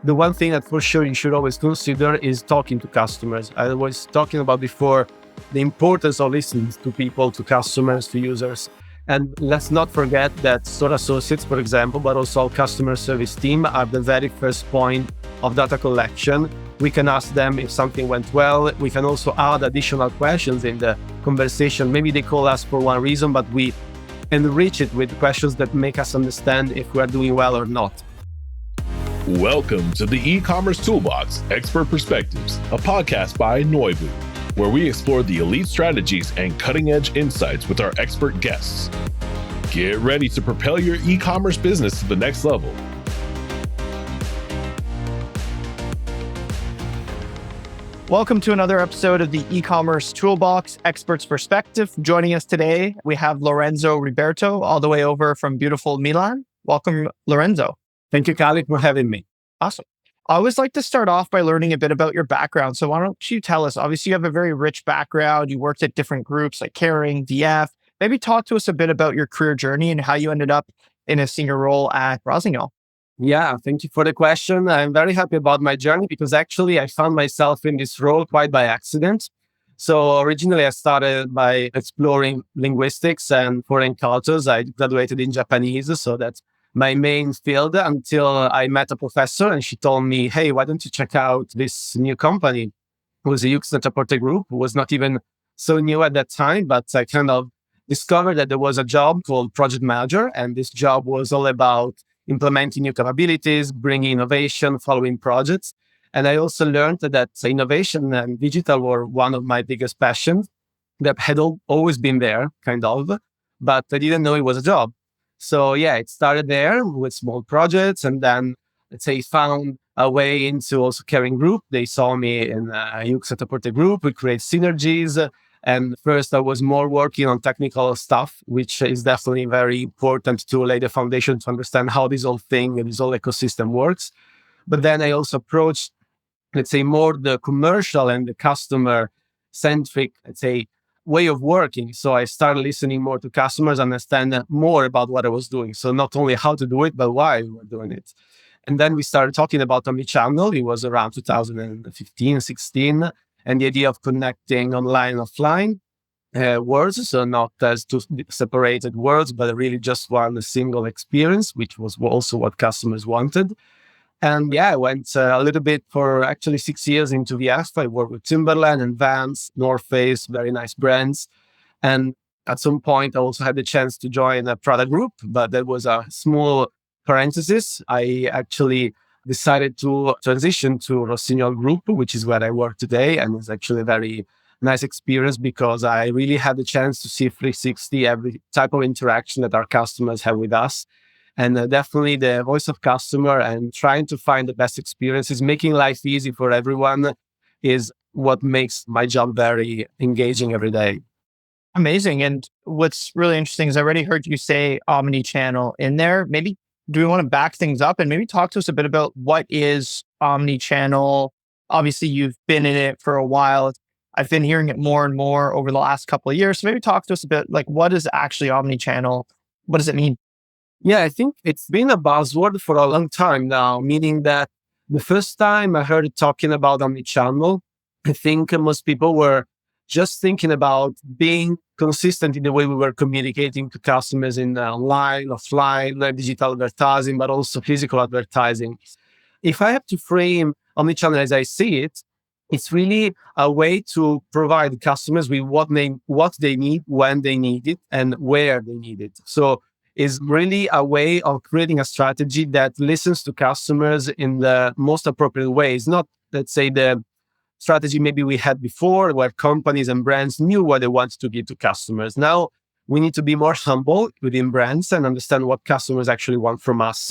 The one thing that for sure you should always consider is talking to customers. I was talking about before the importance of listening to people, to customers, to users. And let's not forget that store associates, for example, but also our customer service team are the very first point of data collection. We can ask them if something went well. We can also add additional questions in the conversation. Maybe they call us for one reason, but we enrich it with questions that make us understand if we are doing well or not. Welcome to the E-Commerce Toolbox, Expert Perspectives, a podcast by Noibu, where we explore the elite strategies and cutting-edge insights with our expert guests. Get ready to propel your e-commerce business to the next level. Welcome to another episode of the E-Commerce Toolbox, Expert's Perspective. Joining us today, we have Lorenzo Riberto, all the way over from beautiful Milan. Welcome, Lorenzo. Thank you, Kailin, for having me. Awesome. I always like to start off by learning a bit about your background. So why don't you tell us, obviously you have a very rich background. You worked at different groups like Caring, DF. Maybe talk to us a bit about your career journey and how you ended up in a senior role at Rossignol. Yeah, thank you for the question. I'm very happy about my journey because actually I found myself in this role quite by accident. So originally I started by exploring linguistics and foreign cultures. I graduated in Japanese, so that's my main field until I met a professor and she told me, hey, why don't you check out this new company? It was a Net-a-Porter group. It was not even so new at that time, but I kind of discovered that there was a job called project manager. And this job was all about implementing new capabilities, bringing innovation, following projects. And I also learned that innovation and digital were one of my biggest passions that had always been there, kind of, but I didn't know it was a job. So yeah, it started there with small projects and then, let's say, found a way into also Caring Group. They saw me in a Net-a-Porter group. We create synergies. And first I was more working on technical stuff, which is definitely very important to lay the foundation to understand how this whole thing and this whole ecosystem works. But then I also approached, let's say, more the commercial and the customer centric, let's say, way of working. So I started listening more to customers, understand more about what I was doing. So not only how to do it, but why we were doing it. And then we started talking about Omnichannel. It was around 2015, 16. And the idea of connecting online and offline worlds. So not as two separated worlds, but really just one single experience, which was also what customers wanted. And yeah, I went a little bit for actually 6 years into VF. I worked with Timberland and Vans, North Face, very nice brands. And at some point, I also had the chance to join a product group, but that was a small parenthesis. I actually decided to transition to Rossignol Group, which is where I work today. And it's actually a very nice experience because I really had the chance to see 360 every type of interaction that our customers have with us. And definitely the voice of customer and trying to find the best experiences, making life easy for everyone is what makes my job very engaging every day. Amazing. And what's really interesting is I already heard you say omnichannel in there. Maybe do we want to back things up and maybe talk to us a bit about what is omnichannel? Obviously, you've been in it for a while. I've been hearing it more and more over the last couple of years. So maybe talk to us a bit like what is actually omnichannel? What does it mean? Yeah, I think it's been a buzzword for a long time now, meaning that the first time I heard it talking about omnichannel, I think most people were just thinking about being consistent in the way we were communicating to customers in online, offline, digital advertising, but also physical advertising. If I have to frame omnichannel as I see it, it's really a way to provide customers with what they need, when they need it, and where they need it. So is really a way of creating a strategy that listens to customers in the most appropriate ways. Not, let's say, the strategy maybe we had before where companies and brands knew what they wanted to give to customers. Now we need to be more humble within brands and understand what customers actually want from us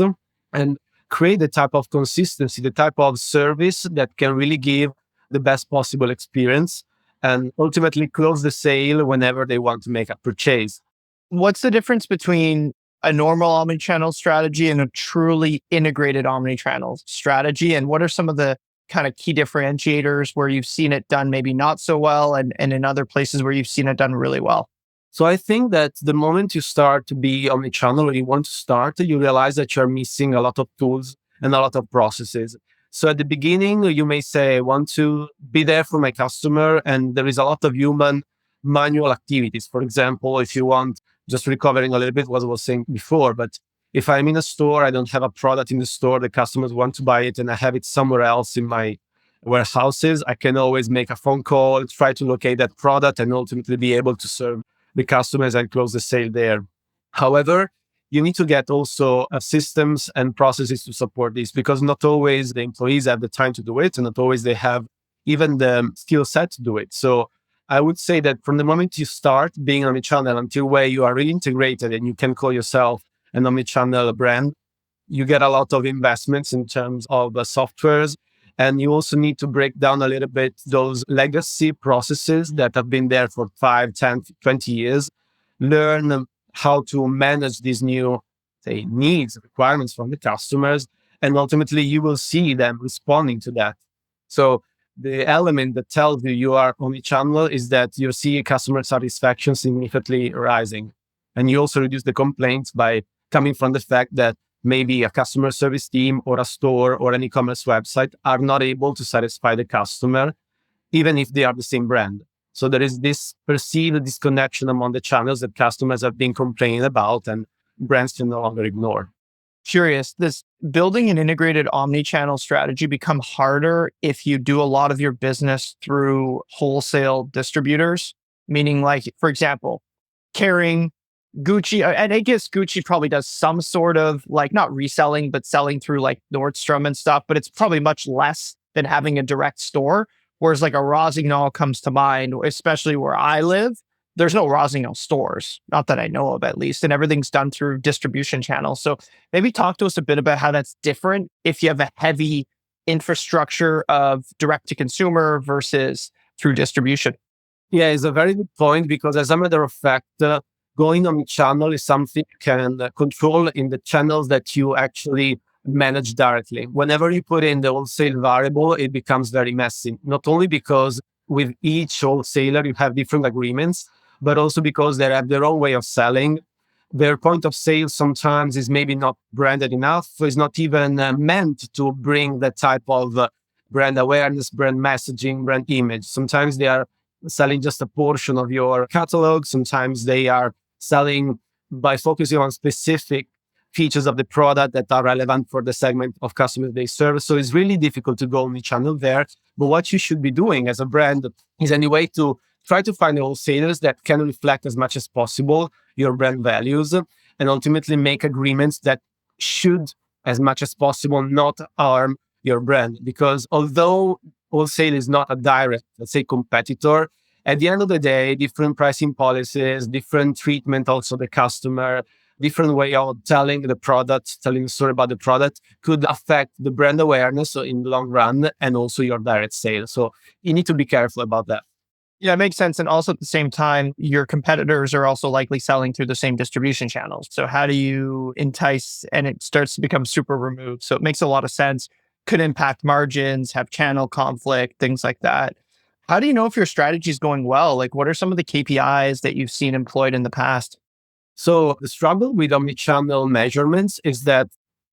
and create the type of consistency, the type of service that can really give the best possible experience and ultimately close the sale whenever they want to make a purchase. What's the difference between a normal omnichannel strategy and a truly integrated omnichannel strategy? And what are some of the kind of key differentiators where you've seen it done maybe not so well and in other places where you've seen it done really well? So I think that the moment you start to be omnichannel or you want to start, you realize that you're missing a lot of tools and a lot of processes. So at the beginning, you may say, I want to be there for my customer. And there is a lot of human manual activities. For example, if you want, just recovering a little bit what I was saying before, but if I'm in a store, I don't have a product in the store, the customers want to buy it and I have it somewhere else in my warehouses, I can always make a phone call, try to locate that product and ultimately be able to serve the customers and close the sale there. However, you need to get also systems and processes to support this because not always the employees have the time to do it and not always they have even the skill set to do it. So I would say that from the moment you start being omnichannel until where you are really integrated and you can call yourself an omnichannel brand, you get a lot of investments in terms of softwares. And you also need to break down a little bit those legacy processes that have been there for 5, 10, 20 years. Learn how to manage these new, say, needs, requirements from the customers. And ultimately, you will see them responding to that. So the element that tells you you are omnichannel is that you see customer satisfaction significantly rising. And you also reduce the complaints by coming from the fact that maybe a customer service team or a store or an e-commerce website are not able to satisfy the customer, even if they are the same brand. So there is this perceived disconnection among the channels that customers have been complaining about and brands can no longer ignore. Curious, does building an integrated omni-channel strategy become harder if you do a lot of your business through wholesale distributors? Meaning, like, for example, carrying Gucci, and I guess Gucci probably does some sort of like not reselling, but selling through like Nordstrom and stuff, but it's probably much less than having a direct store. Whereas like a Rossignol comes to mind, especially where I live, there's no Rossignol stores, not that I know of at least, and everything's done through distribution channels. So maybe talk to us a bit about how that's different if you have a heavy infrastructure of direct to consumer versus through distribution. Yeah, it's a very good point because as a matter of fact, going on channel is something you can control in the channels that you actually manage directly. Whenever you put in the wholesale variable, it becomes very messy. Not only because with each wholesaler you have different agreements, but also because they have their own way of selling. Their point of sale sometimes is maybe not branded enough. It's not even meant to bring that type of brand awareness, brand messaging, brand image. Sometimes they are selling just a portion of your catalog. Sometimes they are selling by focusing on specific features of the product that are relevant for the segment of customers they serve. So it's really difficult to go omnichannel there. But what you should be doing as a brand is anyway to try to find wholesalers that can reflect as much as possible your brand values and ultimately make agreements that should, as much as possible, not harm your brand. Because although wholesale is not a direct, let's say, competitor, at the end of the day, different pricing policies, different treatment also the customer, different way of telling the product, telling the story about the product could affect the brand awareness in the long run and also your direct sales. So you need to be careful about that. Yeah, it makes sense. And also at the same time, your competitors are also likely selling through the same distribution channels. So how do you entice and it starts to become super removed? So it makes a lot of sense. Could impact margins, have channel conflict, things like that. How do you know if your strategy is going well? Like, what are some of the KPIs that you've seen employed in the past? So the struggle with omnichannel measurements is that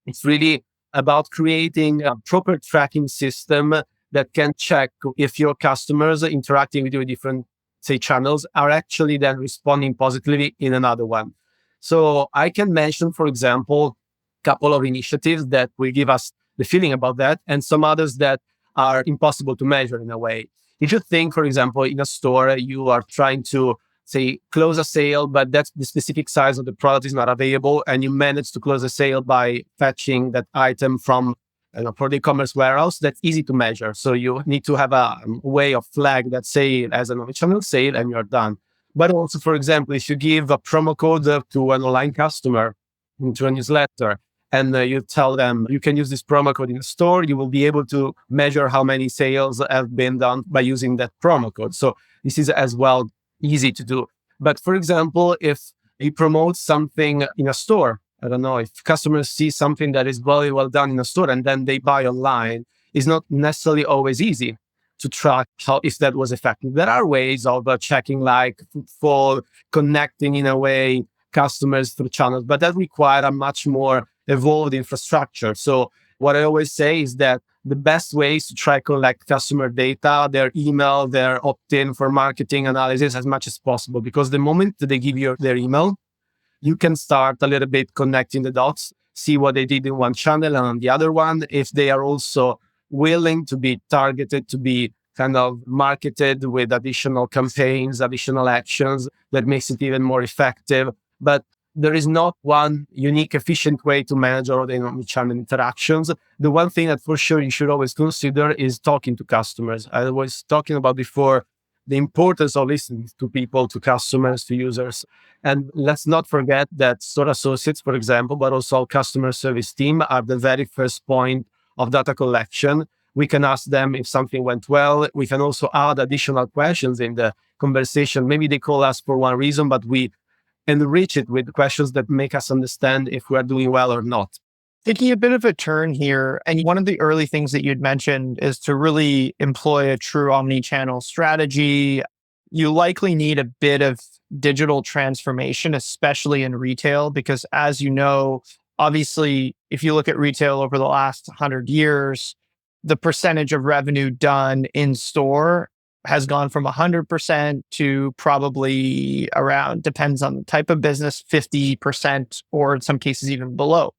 it's really about creating a proper tracking system that can check if your customers interacting with your different, say, channels are actually then responding positively in another one. So I can mention, for example, a couple of initiatives that will give us the feeling about that and some others that are impossible to measure in a way. If you think, for example, in a store, you are trying to say close a sale, but that's the specific size of the product is not available, and you manage to close a sale by fetching that item from for the e-commerce warehouse, that's easy to measure. So you need to have a way of flag that say as an omnichannel sale and you're done. But also, for example, if you give a promo code to an online customer into a newsletter, and you tell them you can use this promo code in the store, you will be able to measure how many sales have been done by using that promo code. So this is as well easy to do. But for example, if you promote something in a store, I don't know, if customers see something that is very well done in a store and then they buy online, it's not necessarily always easy to track how if that was effective. There are ways of checking like footfall, connecting in a way customers through channels, but that require a much more evolved infrastructure. So What I always say is that the best way is to try to collect customer data, their email, their opt-in for marketing analysis as much as possible. Because the moment that they give you their email, you can start a little bit connecting the dots, see what they did in one channel and on the other one, if they are also willing to be targeted, to be kind of marketed with additional campaigns, additional actions that makes it even more effective. But there is not one unique, efficient way to manage all the omnichannel interactions. The one thing that for sure you should always consider is talking to customers. I was talking about before the importance of listening to people, to customers, to users. And let's not forget that store associates, for example, but also our customer service team are the very first point of data collection. We can ask them if something went well. We can also add additional questions in the conversation. Maybe they call us for one reason, but we enrich it with questions that make us understand if we're doing well or not. Taking a bit of a turn here, and one of the early things that you'd mentioned is to really employ a true omni-channel strategy. You likely need a bit of digital transformation, especially in retail, because as you know, obviously, if you look at retail over the last 100 years, the percentage of revenue done in store has gone from 100% to probably around, depends on the type of business, 50%, or in some cases even below.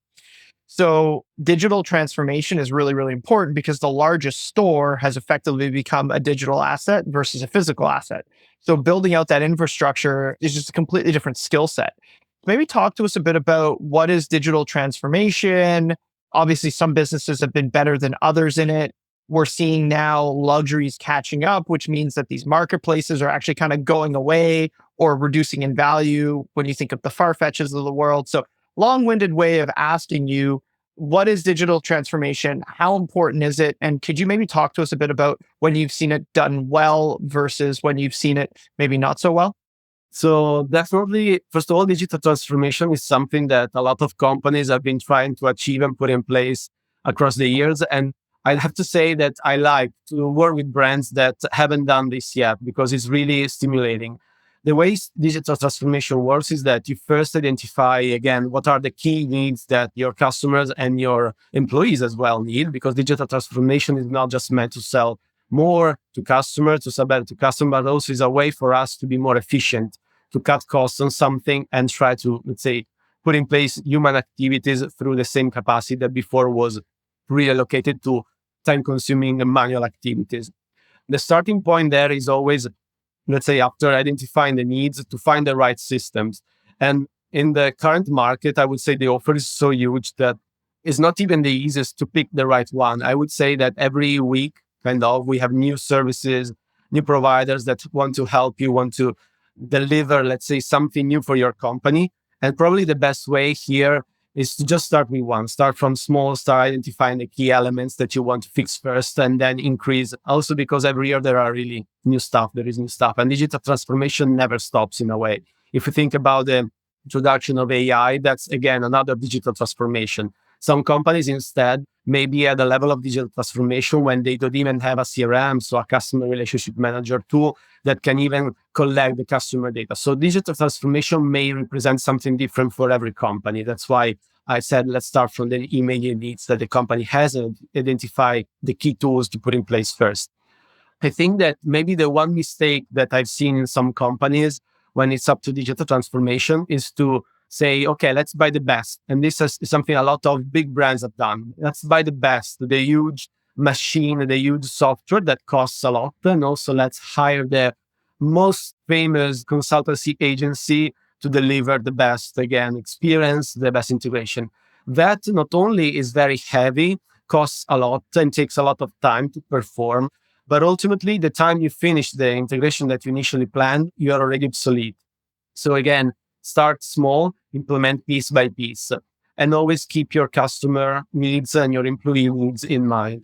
So digital transformation is really, really important because the largest store has effectively become a digital asset versus a physical asset. So building out that infrastructure is just a completely different skill set. Maybe talk to us a bit about what is digital transformation. Obviously, some businesses have been better than others in it. We're seeing now luxuries catching up, which means that these marketplaces are actually kind of going away or reducing in value when you think of the Farfetches of the world. So long-winded way of asking you, what is digital transformation? How important is it? And could you maybe talk to us a bit about when you've seen it done well versus when you've seen it maybe not so well? So definitely, first of all, digital transformation is something that a lot of companies have been trying to achieve and put in place across the years. And I have to say that I like to work with brands that haven't done this yet because it's really stimulating. The way digital transformation works is that you first identify, again, what are the key needs that your customers and your employees as well need, because digital transformation is not just meant to sell more to customers, to sell better to customers, but also is a way for us to be more efficient, to cut costs on something and try to, let's say, put in place human activities through the same capacity that before was reallocated to time-consuming manual activities. The starting point there is always, let's say, after identifying the needs, to find the right systems. And in the current market, I would say the offer is so huge that it's not even the easiest to pick the right one. I would say that every week, we have new services, new providers that want to help you, want to deliver, let's say, something new for your company. And probably the best way here is to just start with one. Start from small, start identifying the key elements that you want to fix first, and then increase. Also, because every year there are really new stuff. There is new stuff. And digital transformation never stops in a way. If you think about the introduction of AI, that's, again, another digital transformation. Some companies instead may be at the level of digital transformation when they don't even have a CRM, so a customer relationship manager tool that can even collect the customer data. So digital transformation may represent something different for every company. That's why I said, let's start from the immediate needs that the company has and identify the key tools to put in place first. I think that maybe the one mistake that I've seen in some companies when it's up to digital transformation is to say, okay, let's buy the best. And this is something a lot of big brands have done. Let's buy the best, the huge machine, the huge software that costs a lot. And also let's hire the most famous consultancy agency to deliver the best, again, experience, the best integration. That not only is very heavy, costs a lot and takes a lot of time to perform, but ultimately the time you finish the integration that you initially planned, you are already obsolete. So again, start small, implement piece by piece, and always keep your customer needs and your employee needs in mind.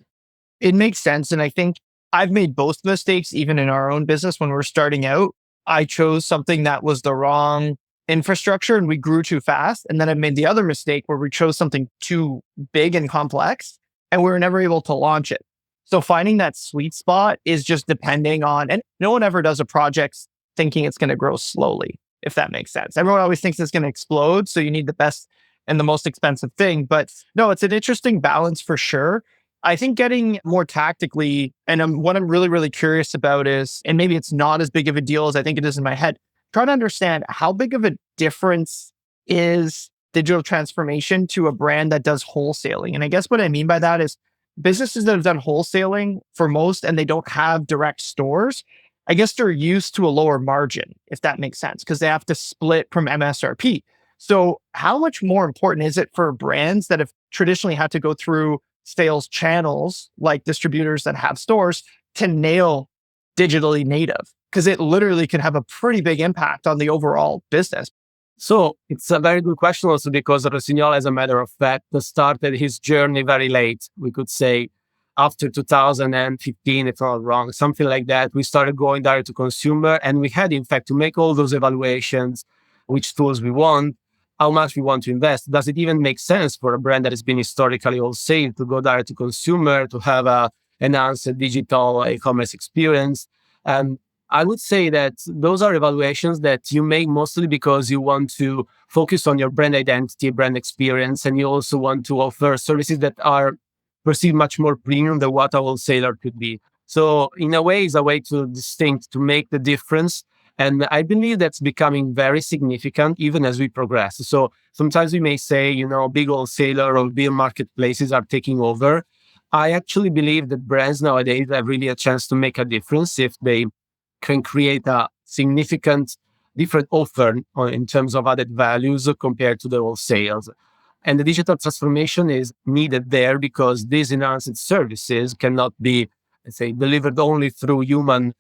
It makes sense. And I think I've made both mistakes, even in our own business when we're starting out. I chose something that was the wrong infrastructure and we grew too fast. And then I made the other mistake where we chose something too big and complex and we were never able to launch it. So finding that sweet spot is just depending on, and no one ever does a project thinking it's going to grow slowly, if that makes sense. Everyone always thinks it's going to explode. So you need the best and the most expensive thing. But no, it's an interesting balance for sure. I think getting more tactically, and what I'm really, really curious about is, and maybe it's not as big of a deal as I think it is in my head, trying to understand how big of a difference is digital transformation to a brand that does wholesaling. And I guess what I mean by that is businesses that have done wholesaling for most and they don't have direct stores, I guess they're used to a lower margin, if that makes sense, because they have to split from MSRP. So how much more important is it for brands that have traditionally had to go through sales channels like distributors that have stores to nail digitally native? Because it literally can have a pretty big impact on the overall business. So it's a very good question also because Rossignol, as a matter of fact, started his journey very late. We could say after 2015, if I'm not wrong, something like that. We started going direct to consumer, and we had, in fact, to make all those evaluations, which tools we want, how much we want to invest. Does it even make sense for a brand that has been historically wholesale to go direct to consumer, to have a enhanced digital e-commerce experience? And I would say that those are evaluations that you make mostly because you want to focus on your brand identity, brand experience, and you also want to offer services that are perceived much more premium than what a wholesaler could be. So in a way, it's a way to distinct, to make the difference. And I believe that's becoming very significant even as we progress. So sometimes we may say, big wholesaler or big marketplaces are taking over. I actually believe that brands nowadays have really a chance to make a difference if they can create a significant different offer in terms of added values compared to the wholesales. And the digital transformation is needed there because these enhanced services cannot be, let's say, delivered only through human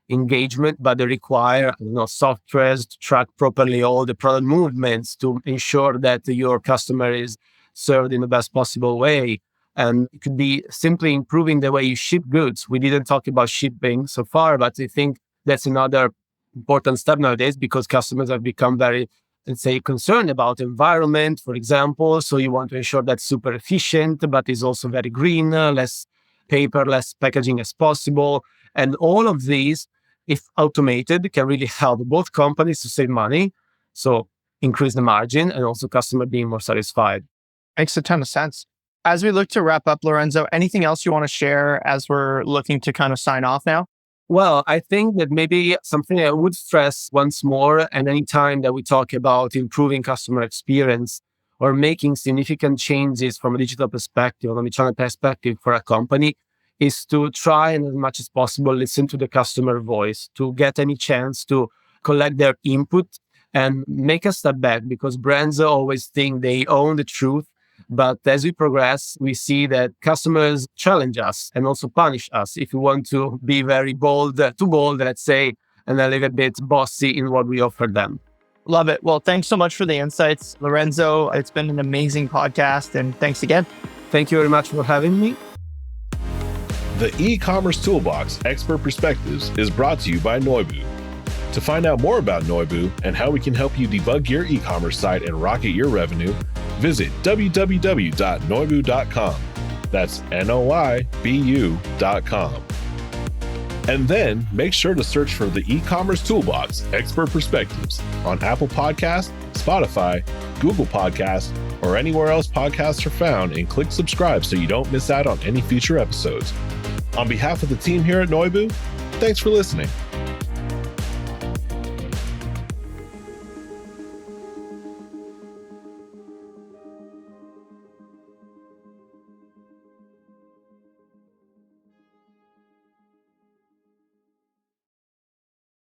engagement, but they require softwares to track properly all the product movements to ensure that your customer is served in the best possible way. And it could be simply improving the way you ship goods. We didn't talk about shipping so far, but I think that's another important step nowadays because customers have become very, let's say, concerned about environment, for example. So you want to ensure that's super efficient, but is also very green, less paper, less packaging as possible. And all of these, if automated, can really help both companies to save money, so increase the margin, and also customer being more satisfied. Makes a ton of sense. As we look to wrap up, Lorenzo, anything else you want to share as we're looking to kind of sign off now? Well, I think that maybe something I would stress once more, and any time that we talk about improving customer experience or making significant changes from a digital perspective, or omnichannel perspective for a company, is to try and as much as possible listen to the customer voice, to get any chance to collect their input and make a step back, because brands always think they own the truth. But as we progress, we see that customers challenge us and also punish us if we want to be very bold, too bold, let's say, and a little bit bossy in what we offer them. Love it. Well, thanks so much for the insights, Lorenzo. It's been an amazing podcast, and thanks again. Thank you very much for having me. The E-commerce Toolbox Expert Perspectives is brought to you by Noibu. To find out more about Noibu and how we can help you debug your e-commerce site and rocket your revenue, visit www.noibu.com. That's Noibu.com. And then make sure to search for the E-commerce Toolbox Expert Perspectives on Apple Podcasts, Spotify, Google Podcasts, or anywhere else podcasts are found, and click subscribe so you don't miss out on any future episodes. On behalf of the team here at Noibu, thanks for listening.